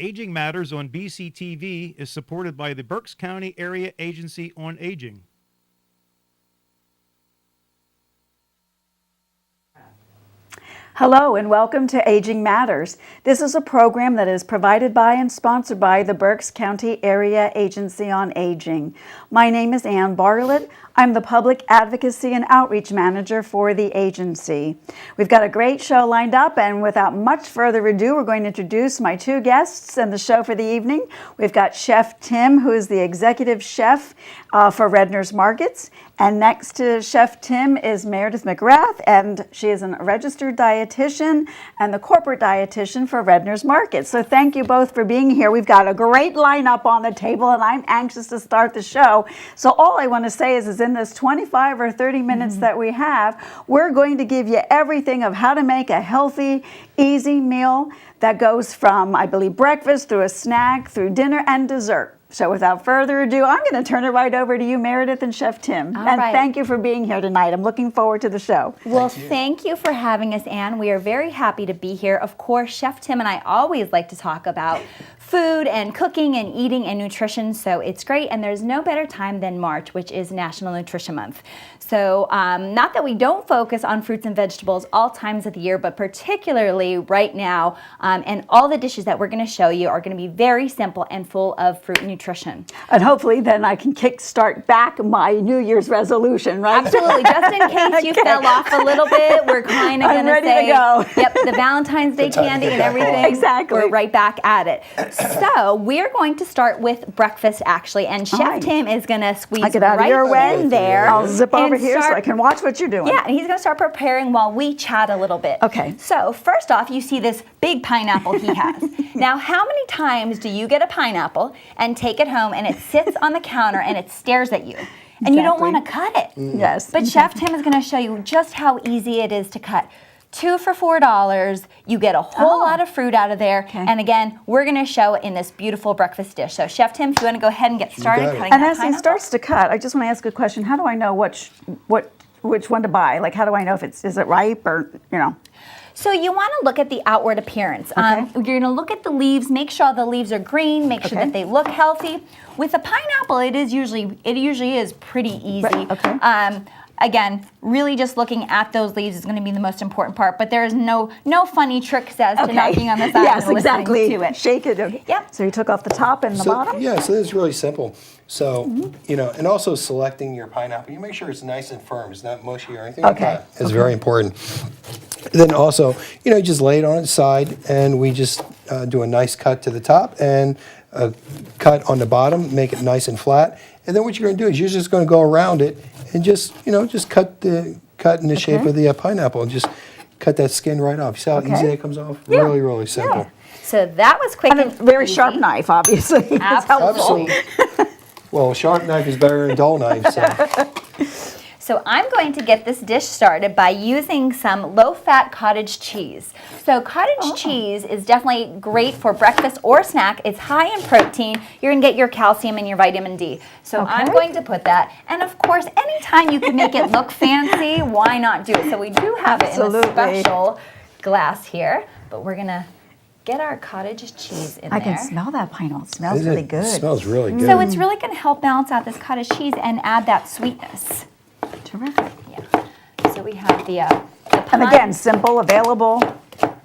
Aging Matters on BCTV is supported by the Berks County Area Agency on Aging. Hello and welcome to Aging Matters. This is a program that is provided by and sponsored by the Berks County Area Agency on Aging. My name is Ann Barlet. I'm the Public Advocacy and Outreach Manager for the agency. We've got a great show lined up, and without much further ado, we're going to introduce my two guests in the show for the evening. We've got Chef Tim, who is the Executive Chef for Redner's Markets. And next to Chef Tim is Meredith McGrath, and she is a registered dietitian and the corporate dietitian for Redner's Markets. So thank you both for being here. We've got a great lineup on the table, and I'm anxious to start the show. So all I want to say is in this 25 or 30 minutes that we have, we're going to give you everything of how to make a healthy, easy meal that goes from, I believe, breakfast through a snack, through dinner and dessert. So without further ado, I'm going to turn it right over to you, Meredith and Chef Tim. Thank you for being here tonight. I'm looking forward to the show. Well, thank you for having us, Ann. We are very happy to be here. Of course, Chef Tim and I always like to talk about food and cooking and eating and nutrition, so it's great. And there's no better time than March, which is National Nutrition Month. So not that we don't focus on fruits and vegetables all times of the year, but particularly right now, and all the dishes that we're going to show you are going to be very simple and full of fruit and nutrition. And hopefully then I can kickstart back my New Year's resolution, right? Absolutely. Just in case you fell off a little bit, we're kind of going to say, to go. Yep, the Valentine's Day candy and everything. Exactly. We're right back at it. So we're going to start with breakfast, actually, and Chef Tim is going to squeeze right in there. I'll zip over here so I can watch what you're doing. Yeah, and he's going to start preparing while we chat a little bit. Okay. So first off, you see this big pineapple he has. Now, how many times do you get a pineapple and take it home and it sits on the counter and it stares at you? And you don't want to cut it. Yes. But Chef Tim is going to show you just how easy it is to cut. 2 for $4. You get a whole lot of fruit out of there. Okay. And again, we're going to show it in this beautiful breakfast dish. So Chef Tim, if you want to go ahead and get started cutting and that as pineapple. he starts to cut, I just want to ask a question. How do I know which one to buy? Like, how do I know if is it ripe or, you know? So you want to look at the outward appearance. You're going to look at the leaves, make sure all the leaves are green, make sure that they look healthy. With a pineapple, it usually is pretty easy. Right. Again, really just looking at those leaves is going to be the most important part, but there is no funny tricks as to knocking on the side yes, and exactly. To it. Shake it. Okay. Yep. So you took off the top and the bottom? Yeah, so this is really simple. So, you know, and also selecting your pineapple, you make sure it's nice and firm. It's not mushy or anything like that. It's very important. Then also, you know, just lay it on its side, and we just do a nice cut to the top and a cut on the bottom, make it nice and flat. And then what you're going to do is you're just going to go around it and just, you know, just cut in the shape of the pineapple and just cut that skin right off. You see how easy that comes off? Yeah. Really, really simple. Yeah. So that was quick And a very sharp knife, obviously. Absolutely. Well, a sharp knife is better than a dull knife. So I'm going to get this dish started by using some low-fat cottage cheese. So cottage cheese is definitely great for breakfast or snack. It's high in protein. You're going to get your calcium and your vitamin D. So I'm going to put that. And of course, anytime you can make it look fancy, why not do it? So we do have it in a special glass here, but we're going to get our cottage cheese in there. I can smell that pineapple. It smells really good. It smells really good. So it's really going to help balance out this cottage cheese and add that sweetness. Terrific. Yeah. So we have the And again, simple, available,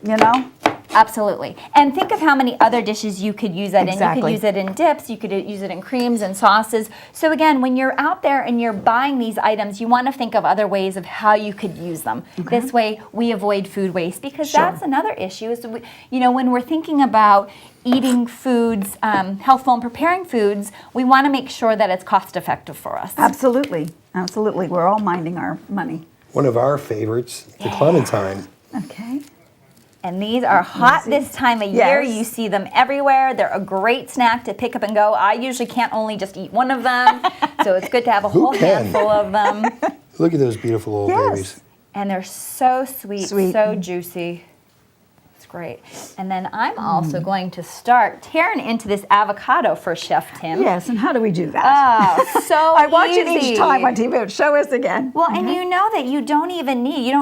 you know? Absolutely. And think of how many other dishes you could use that in. You could Exactly. use it in dips, you could use it in creams and sauces. So again, when you're out there and you're buying these items, you want to think of other ways of how you could use them. This way we avoid food waste, because that's another issue is, you know, when we're thinking about eating foods, healthful and preparing foods, we want to make sure that it's cost effective for us. Absolutely. Absolutely. We're all minding our money. One of our favorites, the clementine. Okay. And these are hot this time of year. You see them everywhere. They're a great snack to pick up and go. I usually can't only just eat one of them, so it's good to have a whole handful of them. Look at those beautiful little babies. And they're so sweet, so juicy. It's great. And then I'm also going to start tearing into this avocado for Chef Tim. Yes, and how do we do that? Oh, so I watch it easy. each time on TV. Show us again. Well, and you know that you don't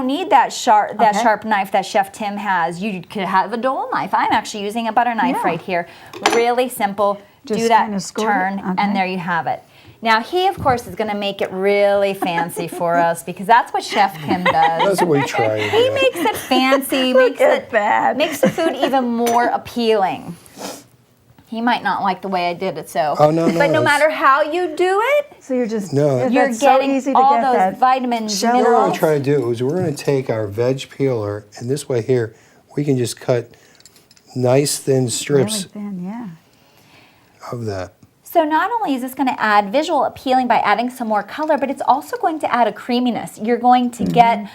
need that sharp knife that Chef Tim has. You could have a dull knife. I'm actually using a butter knife right here. Really simple. Just do that kinda squirt it. turn, Okay. and there you have it. Now he, of course, is going to make it really fancy for us because that's what Chef Tim does. That's what we try. He makes it fancy, Look at that. makes the food even more appealing. He might not like the way I did it, so. Oh, no, But no it's- matter how you do it, So you're just No. you're that's so getting easy to all get those that vitamins, shell What we're minerals. going to try to do is we're going to take our veg peeler, and this way here, we can just cut nice thin really strips thin, yeah. of that. So not only is this going to add visual appealing by adding some more color, but it's also going to add a creaminess. You're going to get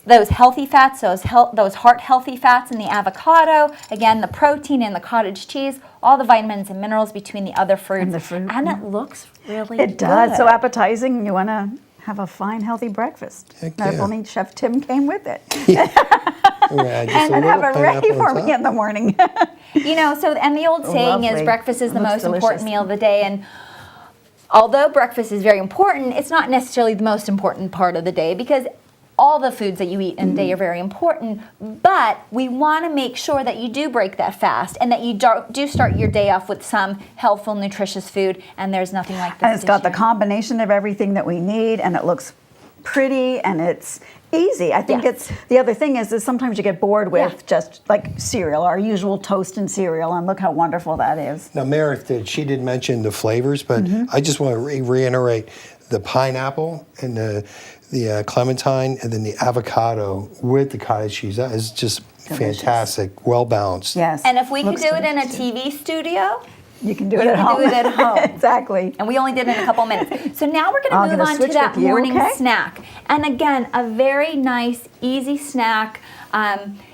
those healthy fats, those heart healthy fats in the avocado, again, the protein in the cottage cheese, all the vitamins and minerals between the other fruits. And the fruit, And it looks really It does. good. So appetizing. You want to have a fine, healthy breakfast. Heck Not yeah. only Chef Tim came with it. We're gonna add just And a have little it ready pineapple for on me top. in the morning. You know, so, and the old saying is Lovely. breakfast is the Looks most important delicious. meal of the day. And although breakfast is very important, it's not necessarily the most important part of the day because all the foods that you eat in a day are very important. But we want to make sure that you do break that fast and that you do start your day off with some healthful, nutritious food. And there's nothing like this. And it's got the dish here. combination of everything that we need, and it looks pretty, and it's easy. I think Yes. it's the other thing is sometimes you get bored with Yeah. just like cereal, our usual toast and cereal, and look how wonderful that is. Now, Meredith she did mention the flavors, but I just want to reiterate the pineapple and the clementine and then the avocado with the cottage cheese. That is just fantastic, well balanced. Yes. And if we could Looks do it in a delicious, too. TV studio, You can do we it at can home. do it at home. Exactly. and we only did it in a couple minutes. So now we're I'm going to move gonna on to switch that with you, morning okay? snack. And again, a very nice, easy snack.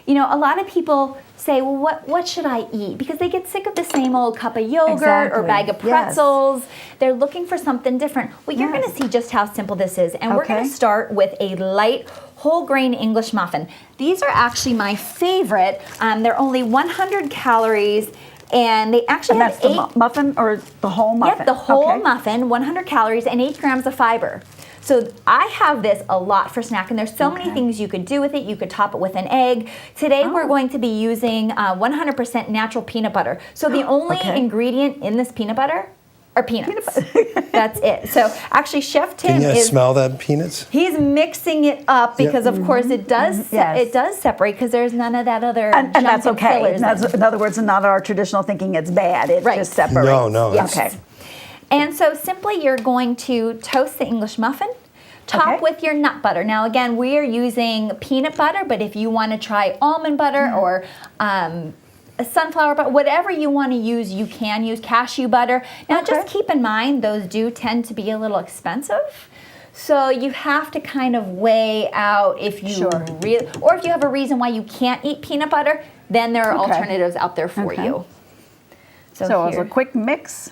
You know, a lot of people say, well, what should I eat? Because they get sick of the same old cup of yogurt or Exactly. bag of Yes. pretzels. They're looking for something different. Well, you're going to Yes. see just how simple this is. And we're going Okay. to start with a light whole grain English muffin. These are actually my favorite. They're only 100 calories. And they actually And have that's the 8 muffin or the whole muffin? Yep, the whole Okay. muffin, 100 calories and 8 grams of fiber. So I have this a lot for snack, and there's so many things you could do with it. You could top it with an egg. Today we're going to be using 100% natural peanut butter. So the only Okay. ingredient in this peanut butter are peanuts. That's it. So actually, Chef Tim Can you is smell that peanuts? he's mixing it up because, of course, it does Yes. it does separate because there's none of that other And junk that's and okay. fillers That's, in other words, not our traditional thinking it's bad. It Right. just separates. No, Yes. Okay. And so simply you're going to toast the English muffin, top Okay. with your nut butter. Now again, we are using peanut butter, but if you want to try almond butter or a sunflower butter, whatever you want to use, you can use cashew butter. Now just keep in mind, those do tend to be a little expensive. So you have to kind of weigh out if you really, or if you have a reason why you can't eat peanut butter, then there are Okay. alternatives out there for Okay. you. So as here. a quick mix.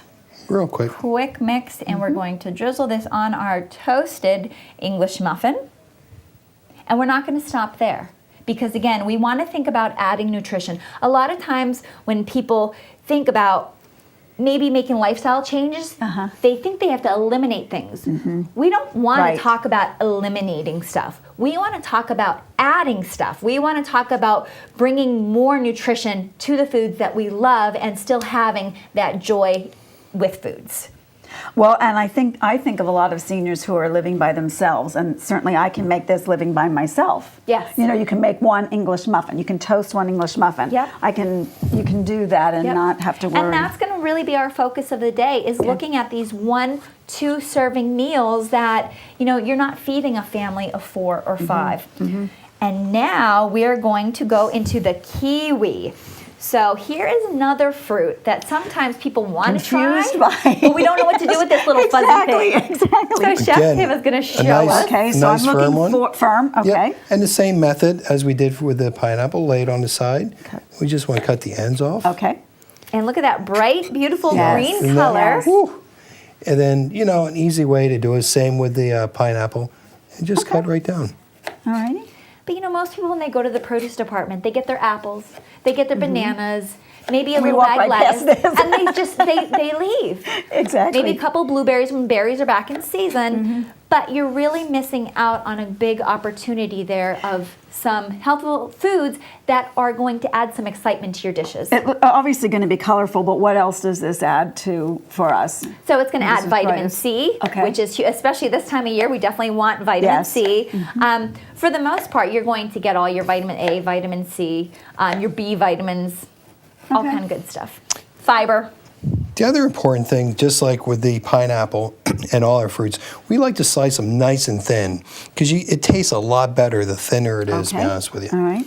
Real quick. Quick mix, and we're going to drizzle this on our toasted English muffin. And we're not going to stop there because, again, we want to think about adding nutrition. A lot of times when people think about maybe making lifestyle changes, they think they have to eliminate things. We don't want Right. to talk about eliminating stuff. We want to talk about adding stuff. We want to talk about bringing more nutrition to the foods that we love and still having that joy with foods. Well, and I think of a lot of seniors who are living by themselves, and certainly I can make this living by myself. Yes. You know, you can make one English muffin. You can toast one English muffin. Yep. You can do that and Yep. not have to worry. And that's going to really be our focus of the day is looking at these 1-2 serving meals that, you know, you're not feeding a family of 4 or 5. And now we're going to go into the kiwi. So here is another fruit that sometimes people want to try, Confused by. but we don't know what to do with this little fuzzy thing. Exactly. So Chef Again, Tim is going to show nice- us. Okay, so Nice I'm firm looking one? for firm. Okay. Yep. And the same method as we did with the pineapple, lay it on the side. We just want to cut the ends off. Okay. And look at that bright, beautiful Yes. green And then- color. Whew. And then, you know, an easy way to do it, same with the pineapple, and just cut right down. All righty. But you know, most people when they go to the produce department, they get their apples, they get their bananas, maybe a little walk bag right lettuce, past this. and they leave. Exactly. Maybe a couple blueberries when berries are back in season, but you're really missing out on a big opportunity there of some healthful foods that are going to add some excitement to your dishes. It's obviously going to be colorful, but what else does this add to for us? So it's going to add is vitamin right. C, Okay. which is especially this time of year, we definitely want vitamin Yes. C. For the most part, you're going to get all your vitamin A, vitamin C, your B vitamins, all Okay. kind of good stuff. Fiber. The other important thing, just like with the pineapple and all our fruits, we like to slice them nice and thin because it tastes a lot better the thinner it is, to be honest with you. All right.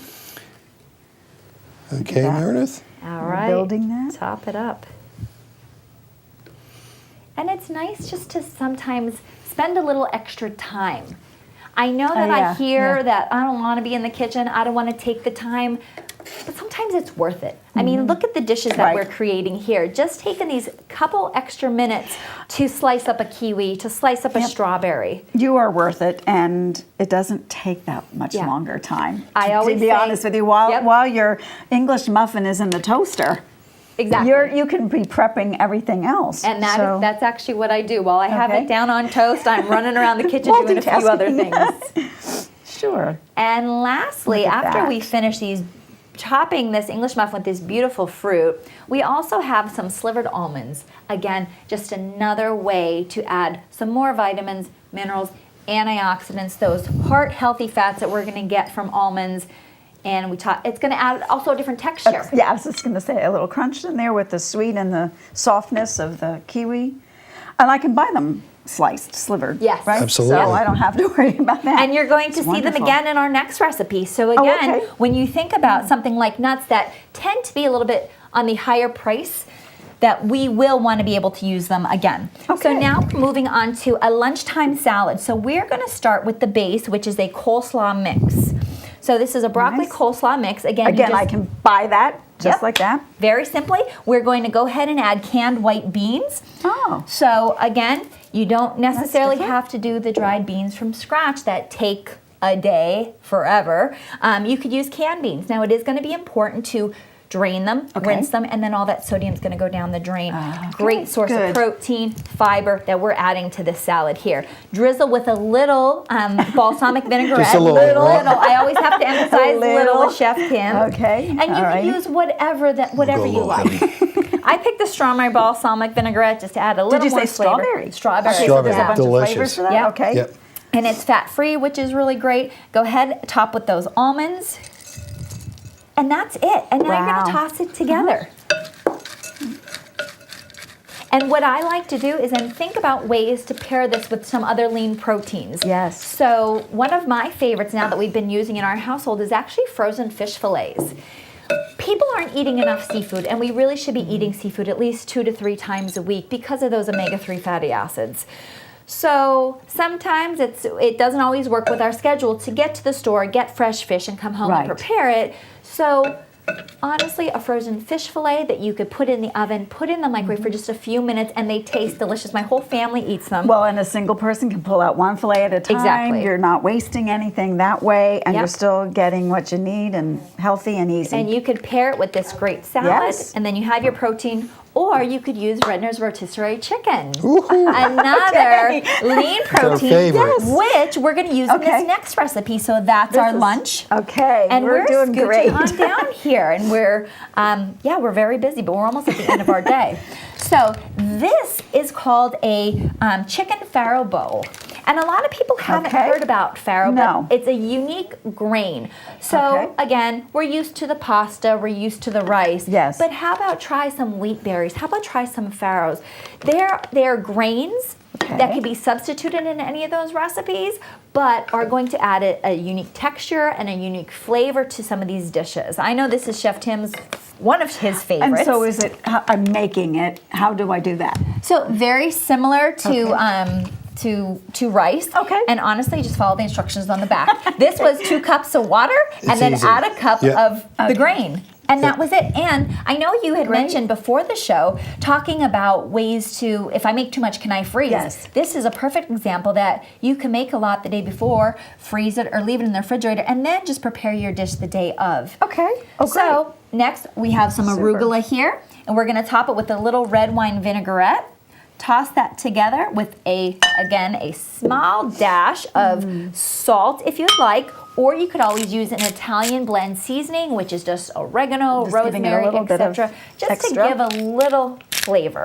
Okay, that. Meredith? All We're right. building that. Top it up. And it's nice just to sometimes spend a little extra time. I know that I yeah, hear yeah. that I don't want to be in the kitchen, I don't want to take the time, but sometimes it's worth it. I mean, look at the dishes that Right. we're creating here. Just taking these couple extra minutes to slice up a kiwi, to slice up a strawberry. You are worth it, and it doesn't take that much Yeah. longer time. I always to be say- honest with you, while Yep. while your English muffin is in the toaster, Exactly. you can be prepping everything else. And So- that's actually what I do. While I have Okay. it down on toast, I'm running around the kitchen doing a few other Multitasking. things. sure. And lastly, Look at after that. we finish topping this English muffin with this beautiful fruit, we also have some slivered almonds. Again, just another way to add some more vitamins, minerals, antioxidants, those heart healthy fats that we're going to get from almonds. And it's going to add also a different texture. Yeah, I was just going to say a little crunch in there with the sweet and the softness of the kiwi, and I can buy them sliced, slivered. Yes. right. Absolutely. So I don't have to worry about that. And you're going to It's see them wonderful. again in our next recipe. So again, okay. when you think about something like nuts that tend to be a little bit on the higher price, that we will want to be able to use them again. So Okay. now moving on to a lunchtime salad. So we're going to start with the base, which is a coleslaw mix. So this is a broccoli Nice. coleslaw mix. Again, you Again, just- I can buy that just Yep. like that. Very simply, we're going to go ahead and add canned white beans. Oh. So again, you don't necessarily different. have to do the dried beans from scratch that take a day, forever. You could use canned beans. Now it is going to be important to drain them, Okay. rinse them, and then all that sodium is going to go down the drain. Great source good. of protein, fiber that we're adding to this salad here. Drizzle with a little balsamic vinaigrette. Just a little, right? I always have to emphasize little little. with Chef Kim. Okay, And you all can right. use whatever Go a you little like. heavy. I picked the strawberry balsamic vinaigrette just to add a little Did you more say flavor. strawberry? Strawberry. Okay, so Strawberry, there's a bunch delicious. of flavors for that. Yeah. Okay. Yep. And it's fat-free, which is really great. Go ahead, top with those almonds. And that's it. And now you're Wow. going to toss it together. And what I like to do is then think about ways to pair this with some other lean proteins. Yes. So one of my favorites now that we've been using in our household is actually frozen fish fillets. People aren't eating enough seafood, and we really should be eating seafood at least 2 to 3 times a week because of those omega-3 fatty acids. So sometimes it doesn't always work with our schedule to get to the store, get fresh fish, and come home and Right. prepare it. So honestly, a frozen fish fillet that you could put in the oven, put in the microwave for just a few minutes, and they taste delicious. My whole family eats them. Well, and a single person can pull out one fillet at a time. Exactly. You're not wasting anything that way, and Yep. you're still getting what you need and healthy and easy. And you could pair it with this great salad, Yes. and then you have your protein. Or you could use Redner's rotisserie chicken, Woohoo. another Okay. lean protein, favorite. which we're going to use in Okay. this next recipe. So that's our This is- lunch. Okay, And we're doing scooching great. on down here, and we're very busy, but we're almost at the end of our day. So this is called a chicken farro bowl. And a lot of people haven't Okay. heard about farro, No. but it's a unique grain. So Okay. again, we're used to the pasta, we're used to the rice. Yes. But how about try some wheat berries? How about try some farros? They're grains that Okay. can be substituted in any of those recipes, but are going to add a unique texture and a unique flavor to some of these dishes. I know this is Chef Tim's one of his favorites. And so is it, I'm making it, how do I do that? So very similar to to rice. Okay. And honestly, just follow the instructions on the back. This was 2 cups of water, and It's then easy. add a cup Yep. of the grain. And that was it. And I know you had Great. mentioned before the show, talking about ways to, if I make too much, can I freeze? Yes. This is a perfect example that you can make a lot the day before, freeze it or leave it in the refrigerator, and then just prepare your dish the day of. Okay. Oh, So next we have some Super. arugula here, and we're gonna top it with a little red wine vinaigrette. Toss that together with again, a small dash of salt if you'd like, or you could always use an Italian blend seasoning, which is just oregano, Just giving it a rosemary, little bit of etc. Just extra. to give a little flavor.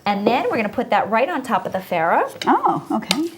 And then we're gonna put that right on top of the farro. Oh, okay.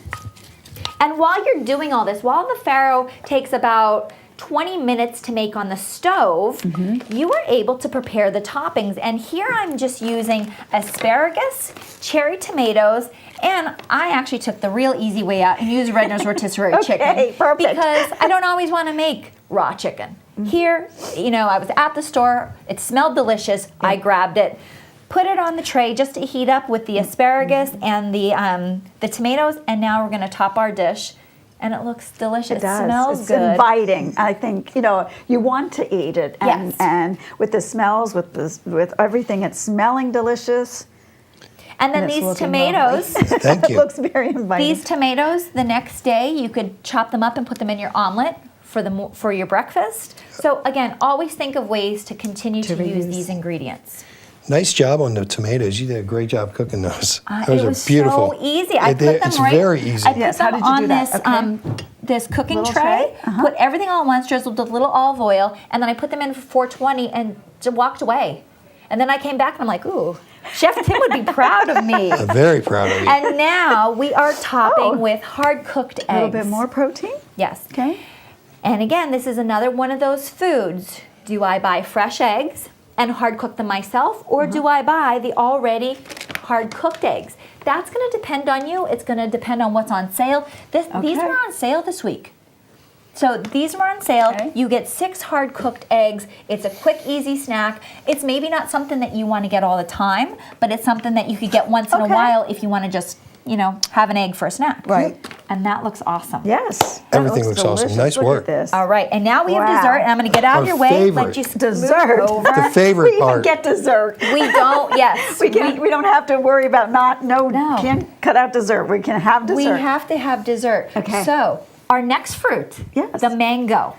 And while you're doing all this, while the farro takes about 20 minutes to make on the stove, you are able to prepare the toppings. And here I'm just using asparagus, cherry tomatoes, and I actually took the real easy way out and used red nose rotisserie chicken. perfect. Because I don't always want to make raw chicken. Here, you know, I was at the store, it smelled delicious, I grabbed it, put it on the tray just to heat up with the asparagus and the tomatoes, and now we're gonna top our dish. And it looks delicious. It does. Smells It's good. inviting. I think, you know, you want to eat it. And, Yes. and with the smells, with everything, it's smelling delicious. And then and it's these looking tomatoes, Thank It you. looks very inviting. these tomatoes, the next day you could chop them up and put them in your omelet for your breakfast. So again, always think of ways to continue to use reuse. these ingredients. Nice job on the tomatoes. You did a great job cooking those. Those It are was beautiful. so easy. I put them It's right. very easy. I put Yes, how them did you on do that? this Okay. this cooking Little tray. tray? Put everything all at once, drizzled with a little olive oil, and then I put them in for 420 and walked away. And then I came back and I'm like, ooh, Chef Tim would be proud of me. I'm very proud of you. And now we are topping Oh. with hard cooked eggs. A little bit more protein. Yes. Okay. And again, this is another one of those foods. Do I buy fresh eggs and hard cook them myself, or do I buy the already hard cooked eggs? That's going to depend on you. It's going to depend on what's on sale. These Okay. were on sale this week. So these were on sale. Okay. You get 6 hard cooked eggs. It's a quick, easy snack. It's maybe not something that you want to get all the time, but it's something that you could get once in a Okay. while if you want to just, you know, have an egg for a snack. Right. And that looks awesome. Yes. that Everything looks awesome. delicious. Nice Look work. At this. All right, and now we have Wow. dessert, and I'm going to get out of Our your way. favorite. Let you scoot Dessert. over. The favorite We even part. get dessert. We don't. Yes, We don't have to worry about No. can't cut out dessert. We can have dessert. we have to have dessert. Okay. So our next fruit, Yes. the mango.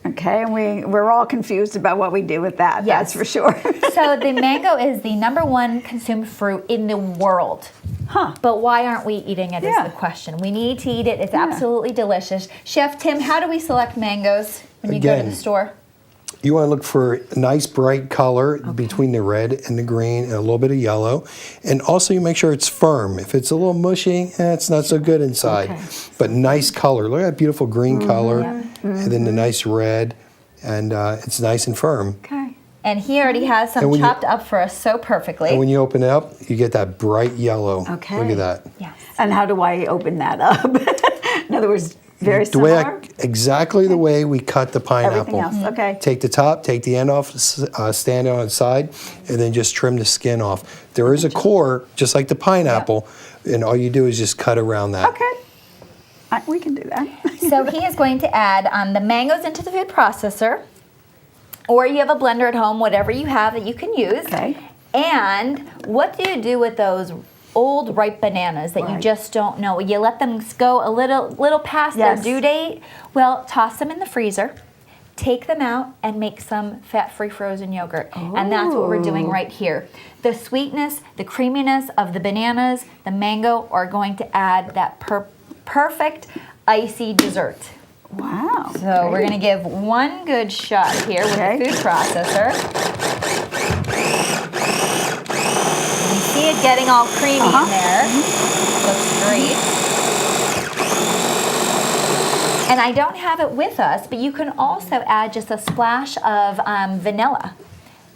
Okay, and we're all confused about what we do with that. Yes. That's for sure. So the mango is the #1 consumed fruit in the world. Huh. But why aren't we eating it is Yeah. the question. We need to eat it. It's absolutely delicious. Chef Tim, how do we select mangoes when you go to Again, the store? You want to look for a nice bright color between the red and the green and a little bit of yellow. And also you make sure it's firm. If it's a little mushy, it's not so good inside. Okay. But nice color. Look at that beautiful green color and then the nice red. And it's nice and firm. Okay. And he already has some And when you- chopped up for us so perfectly. And when you open it up, you get that bright yellow. Okay. Look at that. Yes. And how do I open that up? In other words, very The way similar. exactly the way we cut the pineapple. Everything else. Okay. Take the top, take the end off, stand it on its side, and then just trim the skin off. There is a core, just like the pineapple, and all you do is just cut around that. Okay. We can do that. So he is going to add the mangoes into the food processor, or you have a blender at home, whatever you have that you can use. Okay. And what do you do with those old ripe bananas that you Right. just don't know? You let them go a little past Yes. their due date. Well, toss them in the freezer. Take them out and make some fat-free frozen yogurt. And that's what we're doing right here. The sweetness, the creaminess of the bananas, the mango are going to add that perfect icy dessert. Wow. So we're going to give one good shot here with Okay. the food processor. You see it getting all creamy in there. Looks great. And I don't have it with us, but you can also add just a splash of vanilla.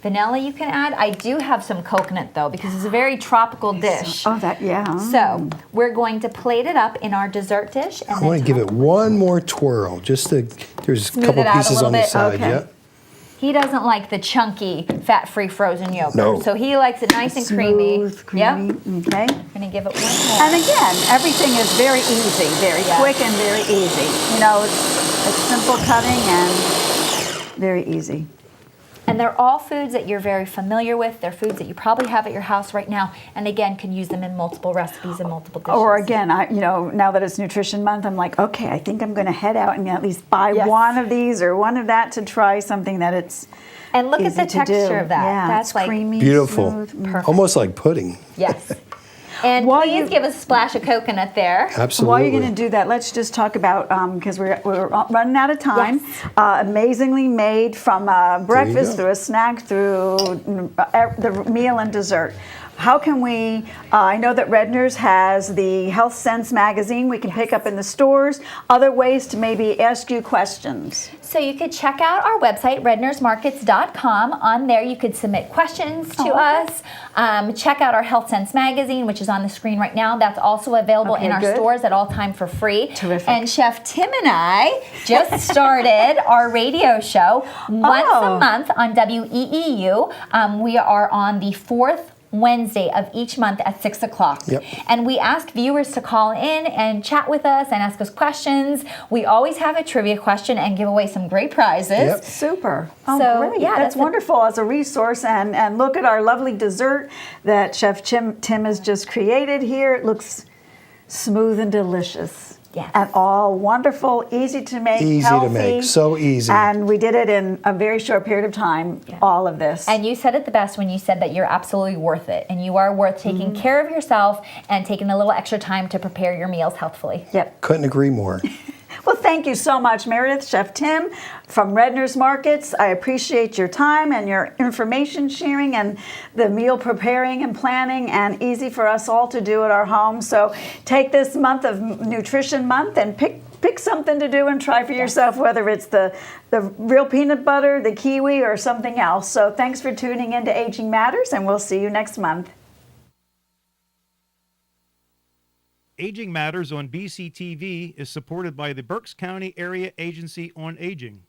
Vanilla you can add. I do have some coconut though, because it's a very tropical dish. Oh, that, yeah. So we're going to plate it up in our dessert dish. And I want to give it one more twirl, just to, there's a Smooth couple it out a pieces little on the bit. side. Okay. Yep. He doesn't like the chunky, fat-free frozen yogurt. No. So he likes it nice and creamy. Smooth, creamy. Yep. Okay. Gonna give it one more. And again, everything is very easy, very Yeah. quick and very easy. You know, it's simple cutting and very easy. And they're all foods that you're very familiar with. They're foods that you probably have at your house right now, and again, can use them in multiple recipes and multiple dishes. Or again, now that it's Nutrition Month, I'm like, okay, I think I'm going to head out and at least buy Yes. one of these or one of that to try something that it's And look at easy the to do. texture of that. Yeah, That's it's like creamy, Beautiful. smooth. Almost like pudding. yes. And While please you- give us a splash of coconut there. Absolutely. While you're going to do that, let's just talk about, because we're running out of time, Yes. amazingly made from breakfast go. through a snack through the meal and dessert. How can we, I know that Redner's has the Health Sense magazine we can pick up in the stores, other ways to maybe ask you questions. So you could check out our website, rednersmarkets.com. On there, you could submit questions to us. Check out our Health Sense magazine, which is on the screen right now. That's also available Okay, in our good. stores at all time for free. Terrific. And Chef Tim and I just started our radio show once a month on WEEU. We are on the fourth Wednesday of each month at 6 o'clock. Yep. And we ask viewers to call in and chat with us and ask us questions. We always have a trivia question and give away some great prizes. Yep. Super. Oh, So, great. yeah, that's that's a- wonderful as a resource. And look at our lovely dessert that Chef Tim has just created here. It looks smooth and delicious. Yes. And all wonderful, easy to make, Easy to healthy. make, so easy. And we did it in a very short period of time, all of this. And you said it the best when you said that you're absolutely worth it. And you are worth taking care of yourself and taking a little extra time to prepare your meals healthfully. Yep. Couldn't agree more. Well, thank you so much, Meredith, Chef Tim from Redner's Markets. I appreciate your time and your information sharing and the meal preparing and planning, and easy for us all to do at our home. So take this month of Nutrition Month and pick something to do and try for yourself, whether it's the real peanut butter, the kiwi, or something else. So thanks for tuning in to Aging Matters, and we'll see you next month. Aging Matters on BCTV is supported by the Berks County Area Agency on Aging.